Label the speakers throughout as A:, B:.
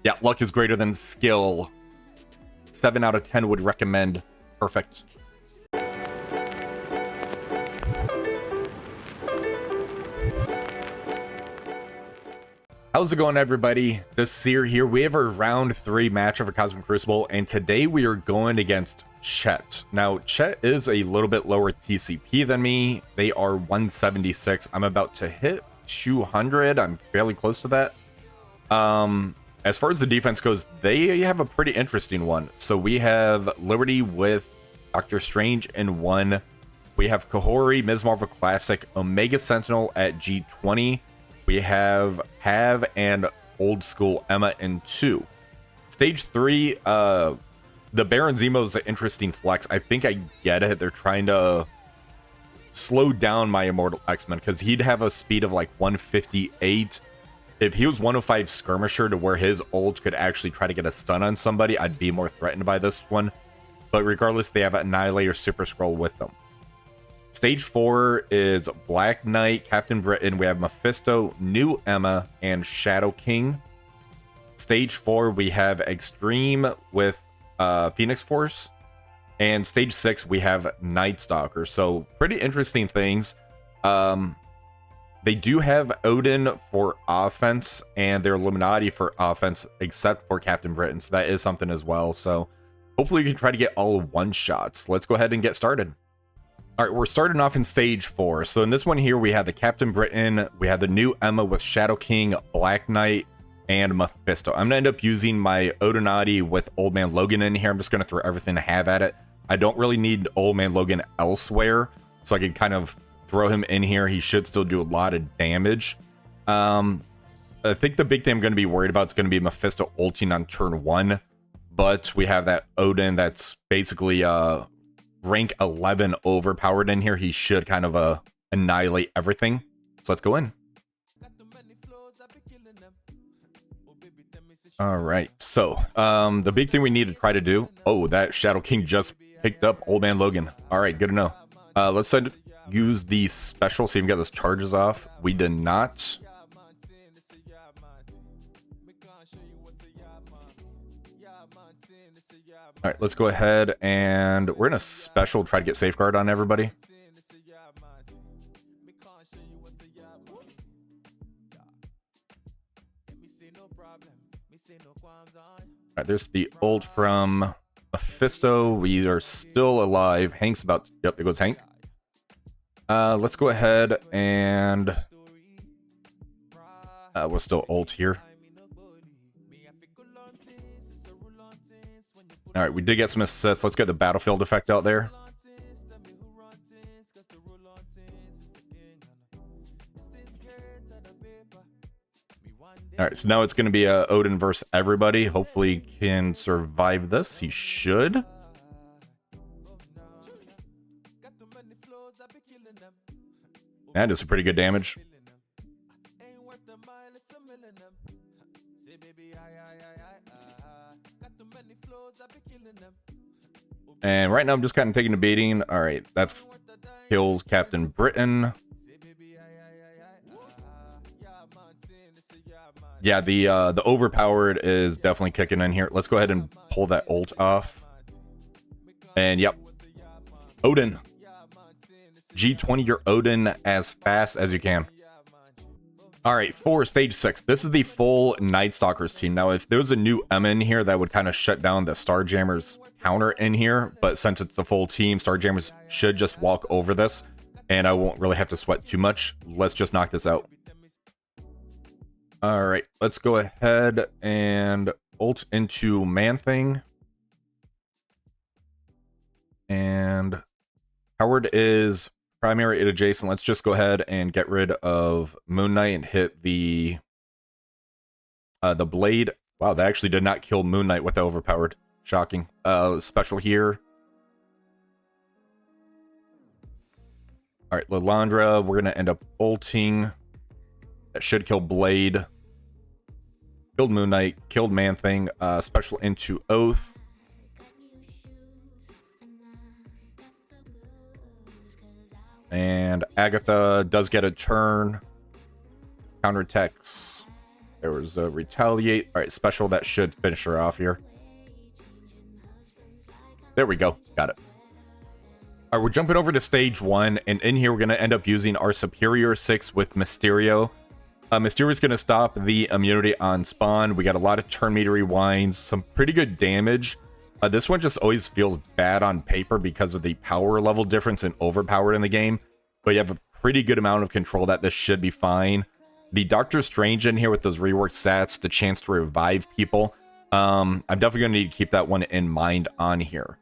A: Yeah, luck is greater than skill. 7 out of 10 would recommend. Perfect. How's it going, everybody? This is Seer here. We have our round 3 match of a Cosmic Crucible, and today we are going against Chet. Now, Chet is a little bit lower TCP than me. They are 176. I'm about to hit 200. I'm fairly close to that. As far as the defense goes, they have a pretty interesting one. So we have Liberty with Doctor Strange in 1. We have Kahori, Ms. Marvel Classic, Omega Sentinel at G20. We have Hav and Old School Emma in 2. Stage 3, the Baron Zemo is an interesting flex. I think I get it. They're trying to slow down my Immortal X-Men because he'd have a speed of like 158. If he was 105 Skirmisher to where his ult could actually try to get a stun on somebody, I'd be more threatened by this one. But regardless, they have Annihilator Super Scroll with them. Stage 4 is Black Knight, Captain Britain. We have Mephisto, New Emma, and Shadow King. Stage 4, we have Extreme with Phoenix Force. And Stage 6, we have Night Stalker. So, pretty interesting things. They do have Odin for offense and their Illuminati for offense, except for Captain Britain. So, that is something as well. So, hopefully, we can try to get all one-shots. Let's go ahead and get started. All right, we're starting off in Stage 4. So in this one here, we have the Captain Britain, we have the New Emma with Shadow King, Black Knight, and Mephisto. I'm going to end up using my Odinati with Old Man Logan in here. I'm just going to throw everything I have at it. I don't really need Old Man Logan elsewhere, so I can kind of throw him in here. He should still do a lot of damage. I think the big thing I'm going to be worried about is going to be Mephisto ulting on turn 1, but we have that Odin that's basically rank 11 overpowered in here. He should kind of annihilate everything. So let's go in. All right, so the big thing we need to try to do, oh, that Shadow King just picked up Old Man Logan. All right, good to know. Let's use the special, see if we can get those charges off. We did not. All right, let's go ahead and we're in a special, try to get safeguard on everybody. All right, there's the ult from Mephisto. We are still alive. Hank's about, yep, there goes Hank. Let's go ahead and we'll still ult here. All right, we did get some assists. Let's get the battlefield effect out there. All right, so now it's going to be Odin versus everybody. Hopefully he can survive this. He should. That is some pretty good damage. And right now I'm just kind of taking a beating. All right, that's kills Captain Britain. Yeah, the overpowered is definitely kicking in here. Let's go ahead and pull that ult off. And yep, Odin. G20 your Odin as fast as you can. All right, for Stage 6, this is the full Night Stalkers team. Now, if there was a new Emma in here, that would kind of shut down the Starjammers counter in here. But since it's the full team, Starjammers should just walk over this, and I won't really have to sweat too much. Let's just knock this out. All right, let's go ahead and ult into Man-Thing. And Howard is primary it adjacent. Let's just go ahead and get rid of Moon Knight and hit the blade. Wow, that actually did not kill Moon Knight with the overpowered. Shocking. Special here. All right, Lilandra, we're gonna end up ulting. That should kill Blade. Killed Moon Knight, killed Man-Thing. Special into Oath. And Agatha does get a turn. Counterattacks there was a retaliate. All right, special. That should finish her off here. There we go. Got it. All right, we're jumping over to stage 1, and in here we're going to end up using our Superior 6 with Mysterio. Mysterio's going to stop the immunity on spawn. We got a lot of turn meter rewinds, some pretty good damage. This one just always feels bad on paper because of the power level difference and overpowered in the game. But you have a pretty good amount of control that this should be fine. The Doctor Strange in here with those reworked stats, the chance to revive people. I'm definitely going to need to keep that one in mind on here.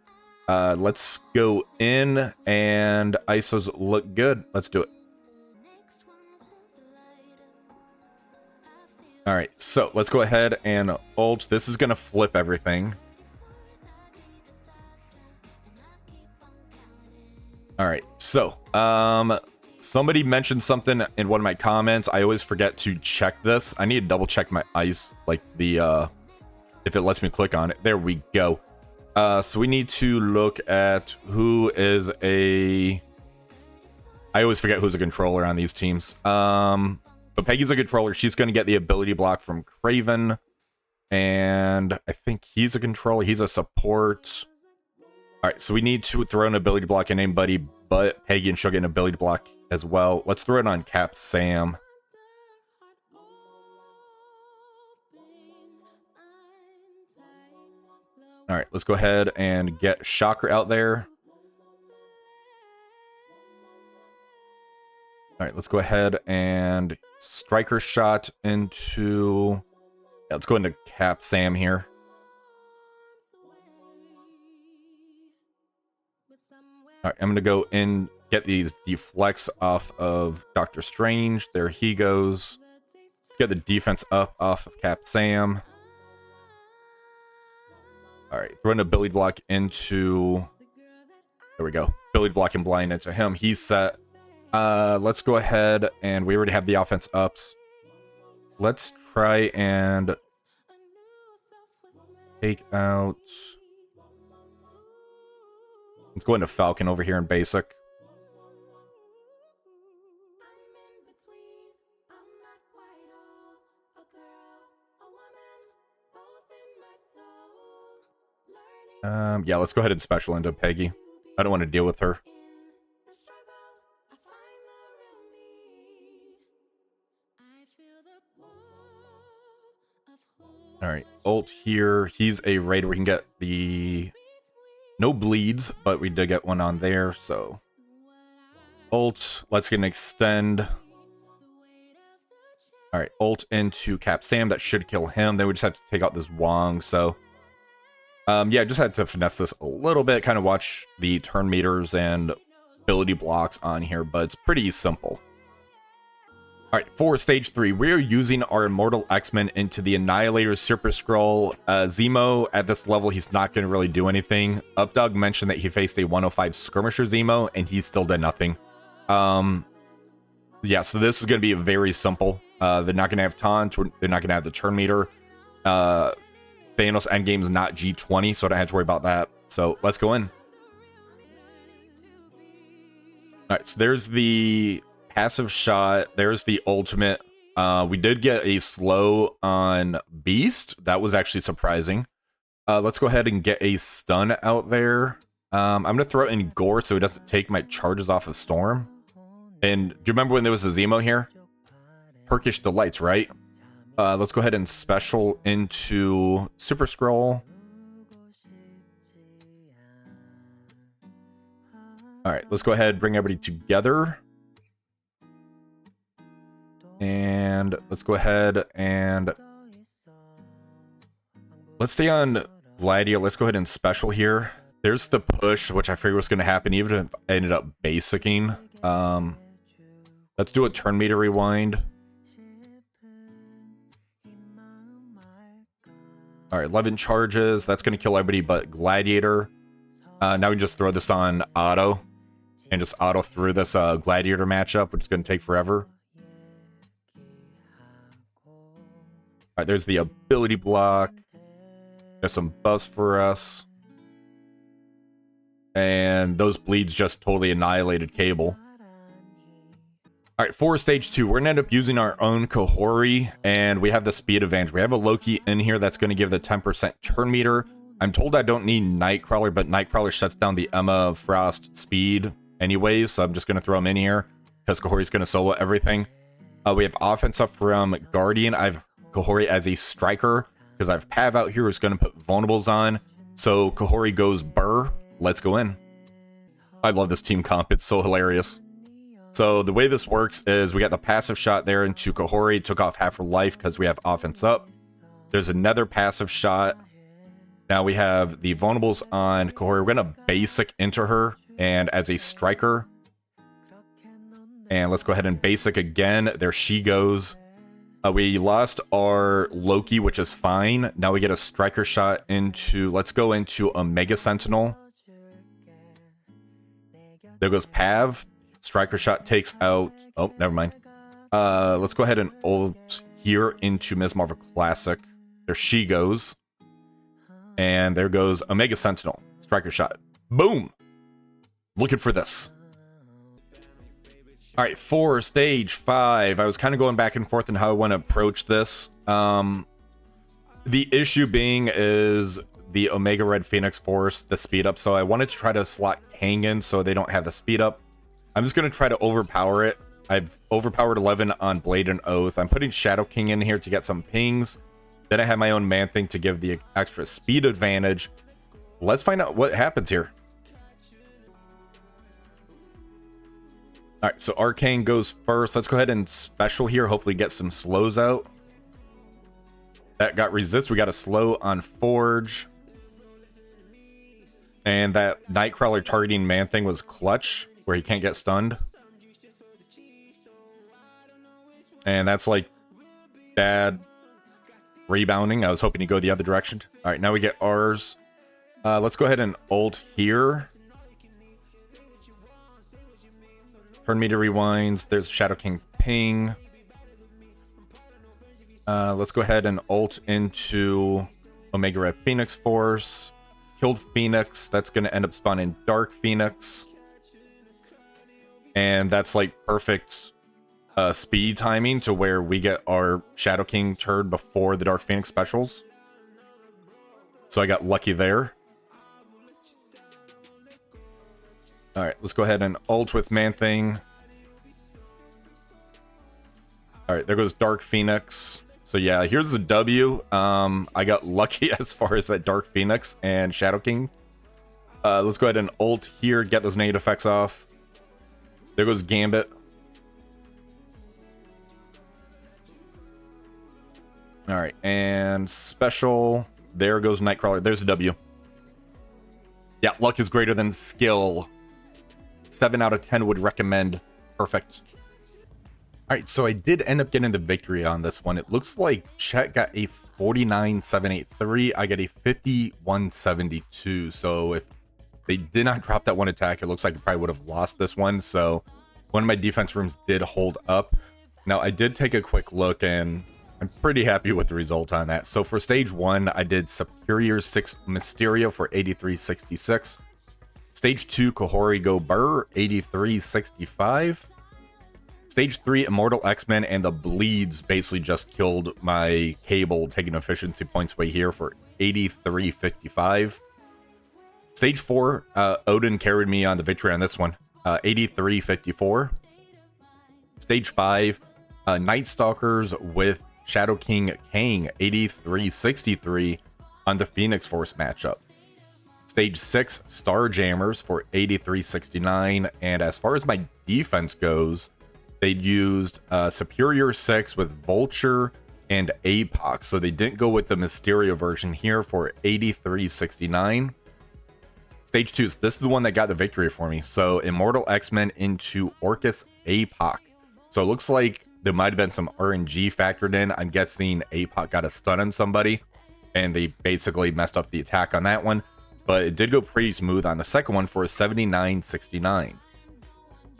A: Let's go in, and ISOs look good. Let's do it. All right, so let's go ahead and ult. This is going to flip everything. All right, so somebody mentioned something in one of my comments. I always forget to check this. I need to double check my ice, like the if it lets me click on it. There we go. So we need to look at who is a... I always forget who's a controller on these teams. But Peggy's a controller. She's going to get the ability block from Craven. And I think he's a controller. He's a support. All right, so we need to throw an ability block in anybody but Peggy, and she'll get an ability block as well. Let's throw it on Cap Sam. All right, let's go ahead and get Shocker out there. All right, let's go ahead and Striker shot into... Yeah, let's go into Cap Sam here. All right, I'm going to go in, get these deflects off of Doctor Strange. There he goes. Get the defense up off of Cap Sam. All right, throw an ability block into... There we go. Ability block and blind into him. He's set. Let's go ahead, and we already have the offense ups. Let's try and take out... Let's go into Falcon over here in basic. Yeah, let's go ahead and special into Peggy. I don't want to deal with her. All right, ult here. He's a raid where we can get the... No bleeds, but we did get one on there, so... Ult, let's get an extend. All right, ult into Cap Sam. That should kill him. Then we just have to take out this Wong, so... yeah, just had to finesse this a little bit, kind of watch the turn meters and ability blocks on here, but it's pretty simple. All right, for stage 3, we are using our Immortal X-Men into the Annihilator Super Skrull. Zemo, at this level, he's not going to really do anything. Updog mentioned that he faced a 105 Skirmisher Zemo, and he still did nothing. Yeah, so this is going to be very simple. They're not going to have taunt. They're not going to have the turn meter. Thanos endgame is not G20, so I don't have to worry about that. So let's go in. All right, so there's the passive shot. There's the ultimate. We did get a slow on Beast. That was actually surprising. Let's go ahead and get a stun out there. I'm going to throw it in Gore so he doesn't take my charges off of Storm. And do you remember when there was a Zemo here? Turkish Delights, right? Let's go ahead and special into Super Skrull. All right, let's go ahead and bring everybody together. And let's go ahead and... Let's stay on Gladiator. Let's go ahead and special here. There's the push, which I figured was going to happen, even if I ended up basicing. Let's do a turn meter rewind. All right, 11 charges. That's going to kill everybody but Gladiator. Now we can just throw this on auto. And just auto through this Gladiator matchup, which is going to take forever. All right, there's the ability block. There's some buffs for us. And those bleeds just totally annihilated Cable. All right, for stage 2, we're gonna end up using our own Kohori, and we have the speed advantage. We have a Loki in here that's gonna give the 10% turn meter. I'm told I don't need Nightcrawler, but Nightcrawler shuts down the Emma Frost speed anyways, so I'm just gonna throw him in here because Kohori's gonna solo everything. We have offense up from Guardian. I have Kohori as a striker because I have Pav out here who's gonna put vulnerables on. So Kohori goes Burr. Let's go in. I love this team comp. It's so hilarious. So the way this works is we got the passive shot there into Kohori. Took off half her life because we have offense up. There's another passive shot. Now we have the vulnerables on Kohori. We're going to basic into her and as a striker. And let's go ahead and basic again. There she goes. We lost our Loki, which is fine. Now we get a striker shot into... Let's go into Omega Sentinel. There goes Pav. Striker shot takes out... Oh, never mind. Let's go ahead and ult here into Ms. Marvel Classic. There she goes. And there goes Omega Sentinel. Striker shot. Boom! Looking for this. All right, for stage 5, I was kind of going back and forth on how I want to approach this. The issue being is the Omega Red Phoenix Force, the speed up. So I wanted to try to slot Kang in so they don't have the speed up. I'm just going to try to overpower it. I've overpowered 11 on Blade and Oath. I'm putting Shadow King in here to get some pings. Then I have my own Man Thing to give the extra speed advantage. Let's find out what happens here. All right, so Arcane goes first. Let's go ahead and special here. Hopefully get some slows out. That got resist. We got a slow on Forge. And that Nightcrawler targeting Man Thing was clutch, where he can't get stunned. And that's like bad rebounding. I was hoping to go the other direction. All right, now we get ours. Let's go ahead and ult here. Turn meter rewinds. There's Shadow King ping. Let's go ahead and ult into Omega Red Phoenix Force. Killed Phoenix. That's going to end up spawning Dark Phoenix. And that's like perfect speed timing to where we get our Shadow King turn before the Dark Phoenix specials. So I got lucky there. All right, let's go ahead and ult with Man Thing. All right, there goes Dark Phoenix. So yeah, here's the W. I got lucky as far as that Dark Phoenix and Shadow King. Let's go ahead and ult here, get those negative effects off. There goes Gambit. All right, and special. There goes Nightcrawler. There's a W. Yeah, luck is greater than skill. 7 out of 10 would recommend. Perfect. All right, so I did end up getting the victory on this one. It looks like Chet got a 49,783. I got a 51,722. So if they did not drop that one attack, it looks like I probably would have lost this one. So one of my defense rooms did hold up. Now, I did take a quick look, and I'm pretty happy with the result on that. So for stage 1, I did Superior 6 Mysterio for 8366. Stage 2, Kohori Go Burr, 8365. Stage 3, Immortal X-Men and the Bleeds basically just killed my Cable, taking efficiency points away here for 8355. Stage 4, Odin carried me on the victory on this one, 8354. Stage 5, Night Stalkers with Shadow King Kang, 8363 on the Phoenix Force matchup. Stage 6, Starjammers for 8369. And as far as my defense goes, they used Superior 6 with Vulture and Apox. So they didn't go with the Mysterio version here for 8369. Stage 2, so this is the one that got the victory for me. So Immortal X-Men into Orcus Apoc. So it looks like there might have been some RNG factored in. I'm guessing Apoc got a stun on somebody, and they basically messed up the attack on that one. But it did go pretty smooth on the second one for a 7969.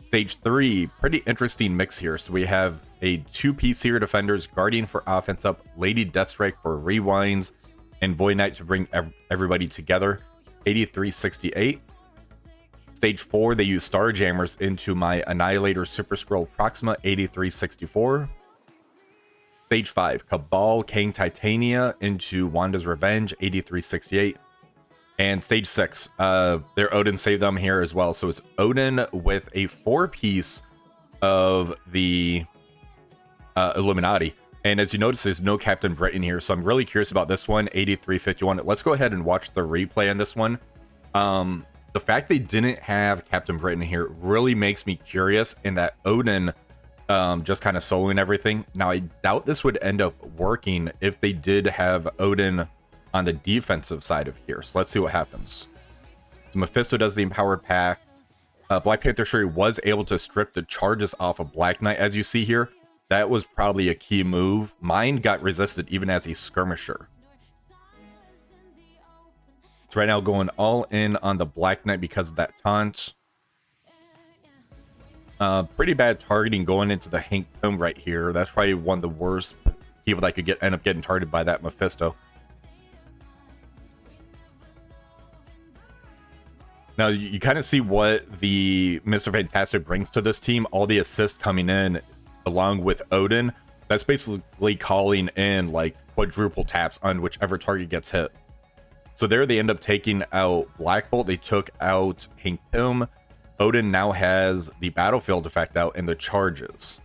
A: Stage 3, pretty interesting mix here. So we have a 2-piece Seer Defenders, Guardian for offense up, Lady Deathstrike for rewinds, and Void Knight to bring everybody together, 8368. Stage 4, they use Starjammers into my Annihilator Super Scroll Proxima 8364. Stage 5, Cabal King Titania into Wanda's Revenge 8368. And Stage 6, their Odin saved them here as well. So it's Odin with a 4-piece of the Illuminati. And as you notice, there's no Captain Britain here. So I'm really curious about this one, 8351. Let's go ahead and watch the replay on this one. The fact they didn't have Captain Britain here really makes me curious in that Odin just kind of soloing everything. Now, I doubt this would end up working if they did have Odin on the defensive side of here. So let's see what happens. So Mephisto does the Empowered Pact. Black Panther Shuri was able to strip the charges off of Black Knight, as you see here. That was probably a key move. Mine got resisted even as a skirmisher. So right now going all in on the Black Knight because of that taunt. Pretty bad targeting going into the Hank Pym right here. That's probably one of the worst people that could end up getting targeted by that Mephisto. Now you kind of see what the Mr. Fantastic brings to this team. All the assists coming in along with Odin. That's basically calling in like quadruple taps on whichever target gets hit. So there they end up taking out Black Bolt. They took out Hank Pym. Odin now has the battlefield effect out and the charges.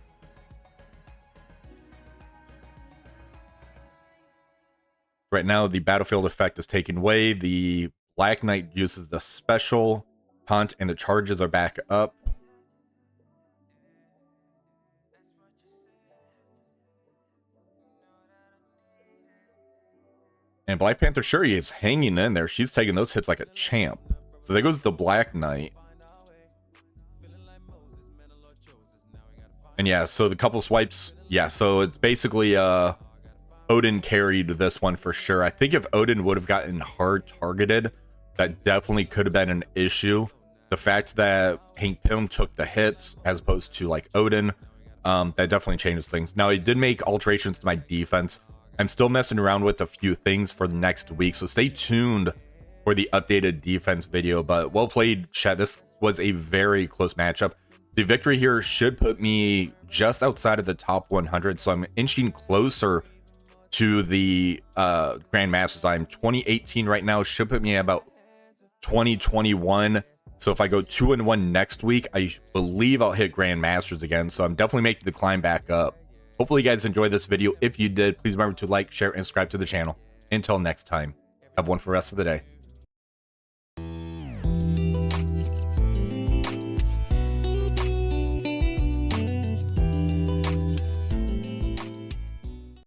A: Right now the battlefield effect is taken away. The Black Knight uses the special taunt and the charges are back up. And Black Panther Shuri is hanging in there. She's taking those hits like a champ. So there goes the Black Knight. And yeah, so the couple swipes. Yeah, so it's basically Odin carried this one for sure. I think if Odin would have gotten hard targeted, that definitely could have been an issue. The fact that Hank Pym took the hits as opposed to like Odin, that definitely changes things. Now, it did make alterations to my defense. I'm still messing around with a few things for the next week, so stay tuned for the updated defense video. But well played, chat. This was a very close matchup. The victory here should put me just outside of the top 100, so I'm inching closer to the Grandmasters. I'm 2018 right now, should put me at about 2021. So if I go 2-1 next week, I believe I'll hit Grandmasters again. So I'm definitely making the climb back up. Hopefully you guys enjoyed this video. If you did, please remember to like, share, and subscribe to the channel. Until next time, have one for the rest of the day.